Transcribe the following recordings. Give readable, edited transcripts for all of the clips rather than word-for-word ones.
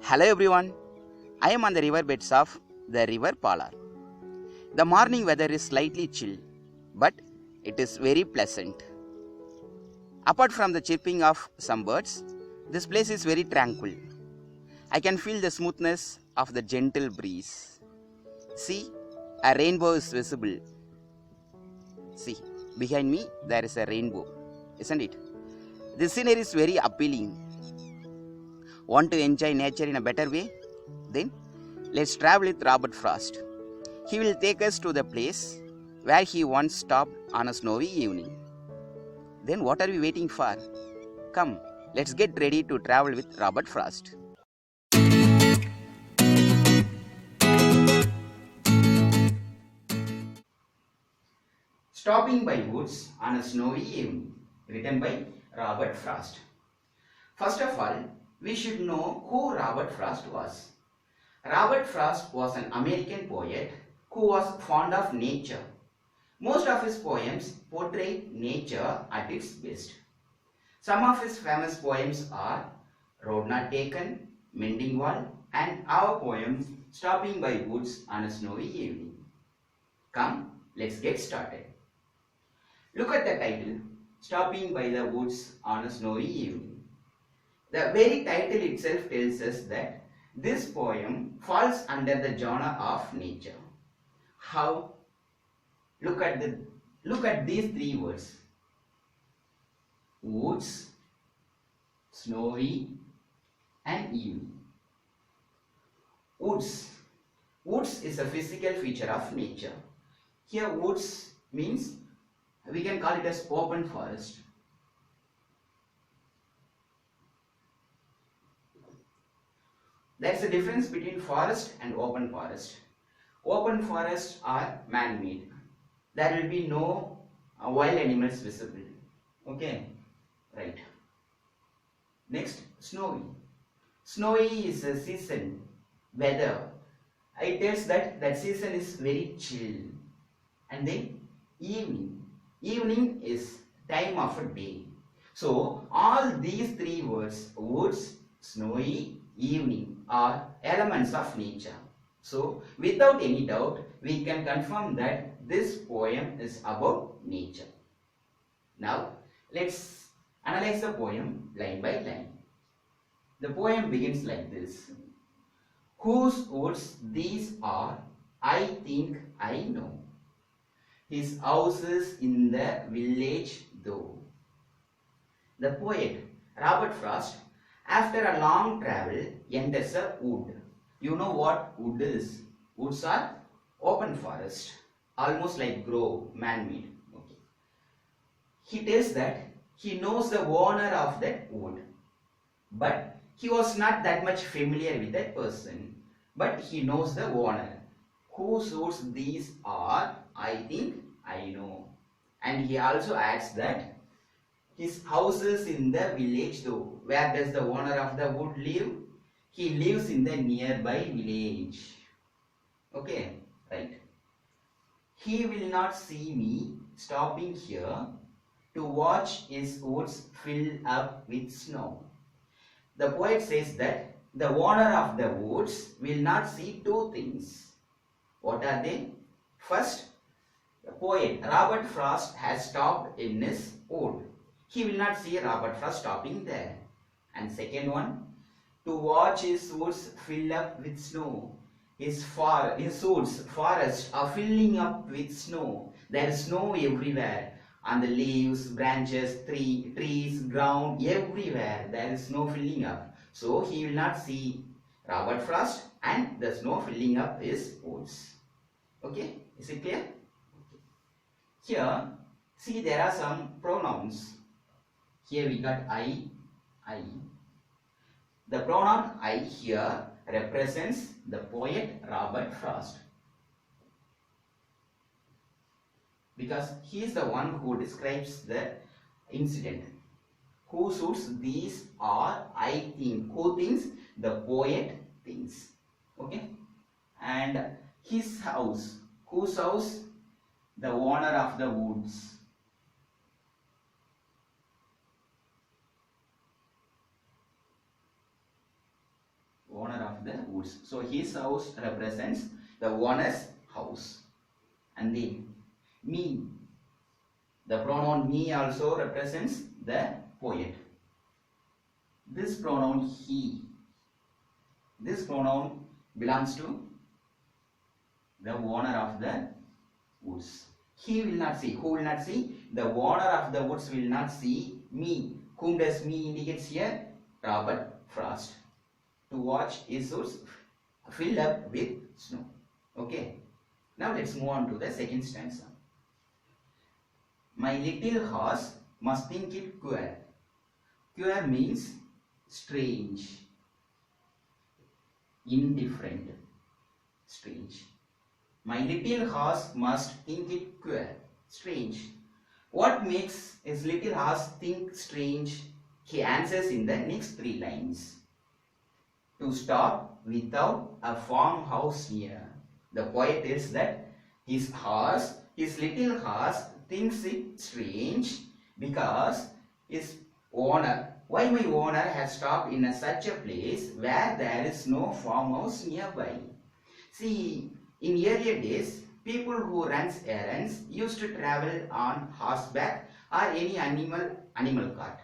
Hello everyone, I am on the riverbeds of the river Palar. The morning weather is slightly chill, but it is very pleasant. Apart from the chirping of some birds, this place is very tranquil. I can feel the smoothness of the gentle breeze. See, a rainbow is visible. See, behind me there is a rainbow, isn't it? This scenery is very appealing. Want to enjoy nature in a better way? Then let's travel with Robert Frost. He will take us to the place where he once stopped on a snowy evening. Then what are we waiting for? Come, let's get ready to travel with Robert Frost. Stopping by Woods on a Snowy Evening, written by Robert Frost. First of all, we should know who Robert Frost was. Robert Frost was an American poet who was fond of nature. Most of his poems portray nature at its best. Some of his famous poems are Road Not Taken, Mending Wall, and our poem Stopping by Woods on a Snowy Evening. Come, let's get started. Look at the title, Stopping by the Woods on a Snowy Evening. The very title itself tells us that this poem falls under the genre of nature. How? Look at these three words. Woods, snowy, and evening. Woods. Woods is a physical feature of nature. Here woods means we can call it as open forest. There is a difference between forest and open forest. Open forests are man-made. There will be no wild animals visible. Okay, right. Next, snowy. Snowy is a season, weather. It tells that season is very chill. And then evening. Evening is time of a day. So all these three words, woods, snowy, evening, are elements of nature. So without any doubt, we can confirm that this poem is about nature. Now let's analyze the poem line by line. The poem begins like this. Whose woods these are, I think I know. His house is in the village though. The poet Robert Frost, after a long travel, enters a wood. You know what wood is? Woods are open forest, almost like grove, man-made. Okay. He tells that he knows the owner of that wood, but he was not that much familiar with that person. But he knows the owner. Whose woods these are, I think I know. And he also adds that his house is in the village though. Where does the owner of the wood live? He lives in the nearby village. Okay, right. He will not see me stopping here to watch his woods fill up with snow. The poet says that the owner of the woods will not see two things. What are they? First, the poet Robert Frost has stopped in his wood. He will not see Robert Frost stopping there. And second one, to watch his woods fill up with snow. His woods, forests are filling up with snow. There is snow everywhere. On the leaves, branches, trees, ground, everywhere there is snow filling up. So he will not see Robert Frost and the snow filling up his woods. Okay, is it clear? Here, see, there are some pronouns. Here we got I. The pronoun I here represents the poet Robert Frost, because he is the one who describes the incident. Whose woods these are, I think. Who thinks? The poet thinks. Okay. And his house. Whose house? The owner of the woods. Owner woods. So his house represents the owner's house. And then me, the pronoun me also represents the poet. This pronoun he, this pronoun belongs to the owner of the woods. He will not see. Who will not see? The owner of the woods will not see me. Whom does me indicates here? Robert Frost. To watch his woods fill up with snow. Okay. Now let's move on to the second stanza. My little horse must think it queer. Queer means strange, indifferent, strange. My little horse must think it queer, strange. What makes his little horse think strange? He answers in the next 3 lines. To stop without a farmhouse near. The poet tells that his little horse thinks it strange because his owner, why my owner has stopped in such a place where there is no farmhouse nearby. See, in earlier days, people who runs errands used to travel on horseback or any animal cart.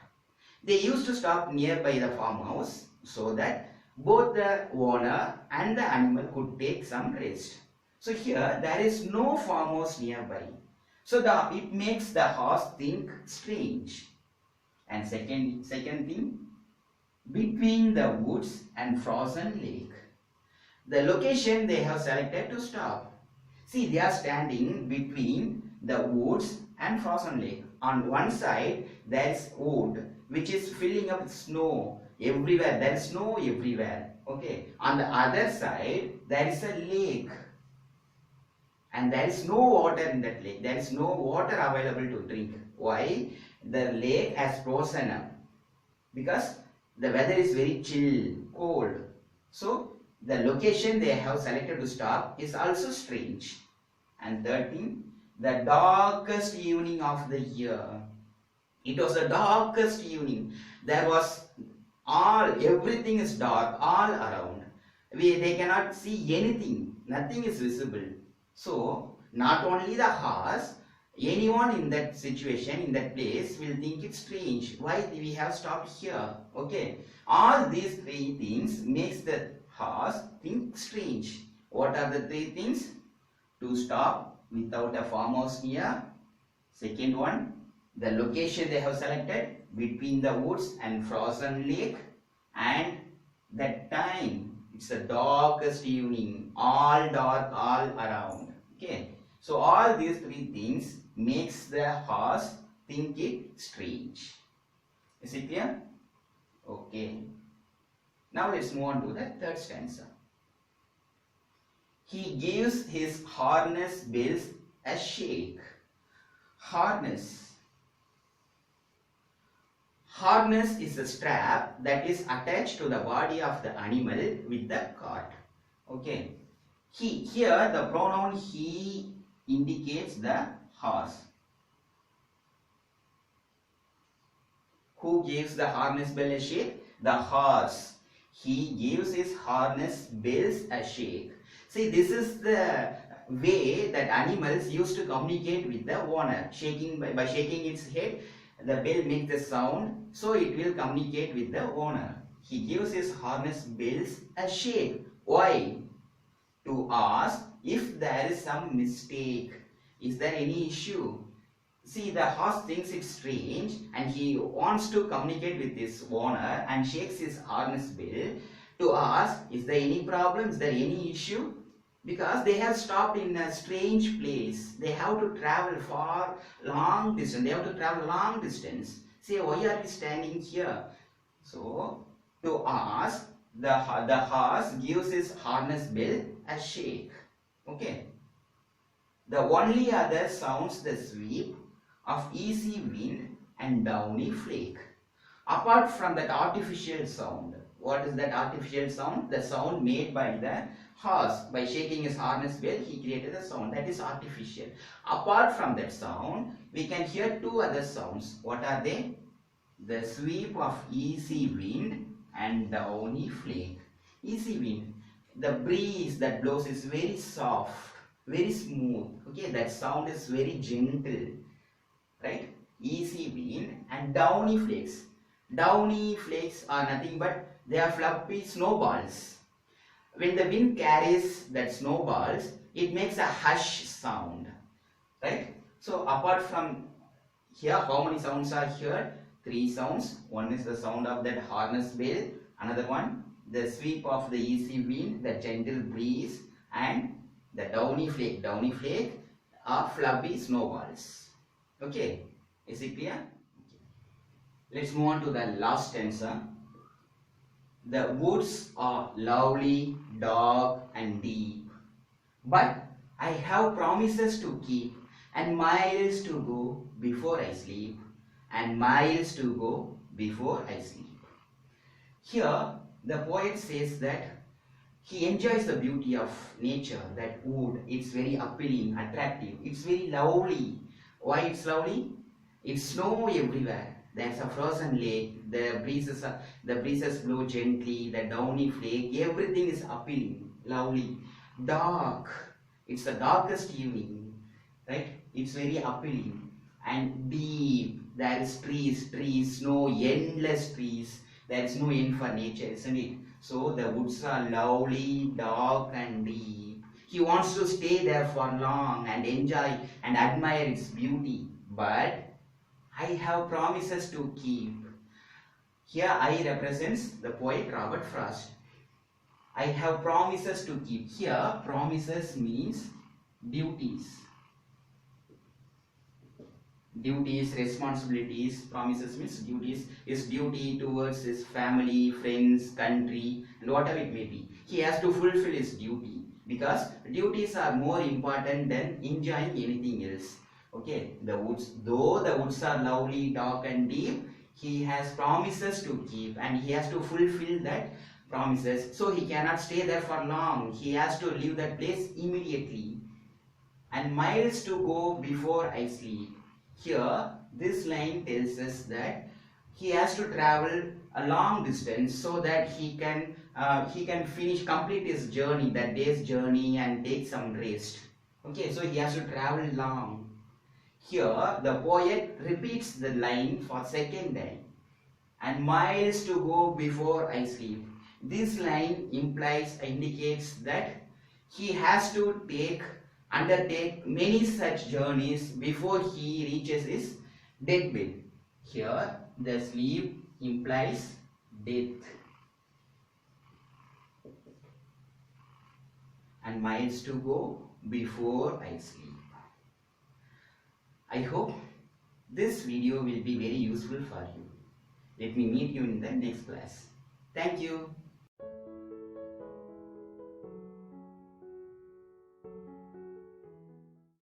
They used to stop nearby the farmhouse so that both the owner and the animal could take some rest. So here there is no farmhouse nearby. So it makes the horse think strange. And second thing, between the woods and frozen lake. The location they have selected to stop. See, they are standing between the woods and frozen lake. On one side there is wood which is filling up with snow everywhere. There is snow everywhere. Okay. On the other side there is a lake. And there is no water in that lake. There is no water available to drink. Why? The lake has frozen up. Because the weather is very chill, cold. So the location they have selected to stop is also strange. And third thing, the darkest evening of the year. It was the darkest evening. There was everything is dark all around. They cannot see anything. Nothing is visible. So, not only the horse, anyone in that situation, in that place will think it's strange. Why we have stopped here? Okay. All these 3 things makes the horse think strange. What are the 3 things? To stop without a farmhouse near. Second one, the location they have selected between the woods and frozen lake. And that time, it's the darkest evening, all dark all around. Okay. So all these 3 things makes the horse think it strange. Is it clear? Okay. Now let's move on to the third stanza. He gives his harness bells a shake. Harness. Harness is a strap that is attached to the body of the animal with the cart. Okay. Here the pronoun he indicates the horse. Who gives the harness bell a shake? The horse. He gives his harness bells a shake. See, this is the way that animals used to communicate with the owner. By shaking its head, the bell makes the sound, so it will communicate with the owner. He gives his harness bells a shake. Why? To ask if there is some mistake. Is there any issue? See, the horse thinks it's strange and he wants to communicate with his owner and shakes his harness bell to ask, is there any problem? Is there any issue? Because they have stopped in a strange place. They have to travel long distance. They have to travel long distance. Say, why are we standing here? So, to ask, the horse gives his harness bell a shake. Okay. The only other sounds the sweep of easy wind and downy flake. Apart from that artificial sound. What is that artificial sound? The sound made by the horse. By shaking his harness bell, he created a sound. That is artificial. Apart from that sound, we can hear 2 other sounds. What are they? The sweep of easy wind and downy flake. Easy wind. the breeze that blows is very soft, very smooth. Okay, that sound is very gentle, right? Easy wind. And downy flakes. Downy flakes are nothing but they are fluffy snowballs. When the wind carries that snowballs, it makes a hush sound, right? So apart from here, how many sounds are here? Three sounds. One is the sound of that harness bell, another one the sweep of the easy wind, the gentle breeze, and the downy flake. Downy flake are fluffy snowballs. Okay, is it clear? Let's move on to the last stanza. The woods are lovely, dark, and deep, but I have promises to keep, and miles to go before I sleep, and miles to go before I sleep. Here, the poet says that he enjoys the beauty of nature, that wood. It's very appealing, attractive. It's very lovely. Why it's lovely? It's snow everywhere. There's a frozen lake. The breezes blow gently. The downy flake. Everything is appealing, lovely. Dark. It's the darkest evening, right? It's very appealing. And deep. There is trees, snow, endless trees. There is no end for nature, isn't it? So the woods are lovely, dark, and deep. He wants to stay there for long and enjoy and admire its beauty. But I have promises to keep. Here I represents the poet Robert Frost. I have promises to keep. Here promises means duties. Duties, responsibilities. Promises means duties. His duty towards his family, friends, country, and whatever it may be. He has to fulfill his duty because duties are more important than enjoying anything else. Okay, the woods, though the woods are lovely, dark, and deep, he has promises to keep and he has to fulfill that promises. So he cannot stay there for long. He has to leave that place immediately. And miles to go before I sleep. Here, this line tells us that he has to travel a long distance so that he can complete his journey, that day's journey, and take some rest. Okay, so he has to travel long. Here, the poet repeats the line for second time. And miles to go before I sleep. This line indicates that he has to undertake many such journeys before he reaches his deathbed. Here, the sleep implies death. And miles to go before I sleep. I hope this video will be very useful for you. Let me meet you in the next class. Thank you.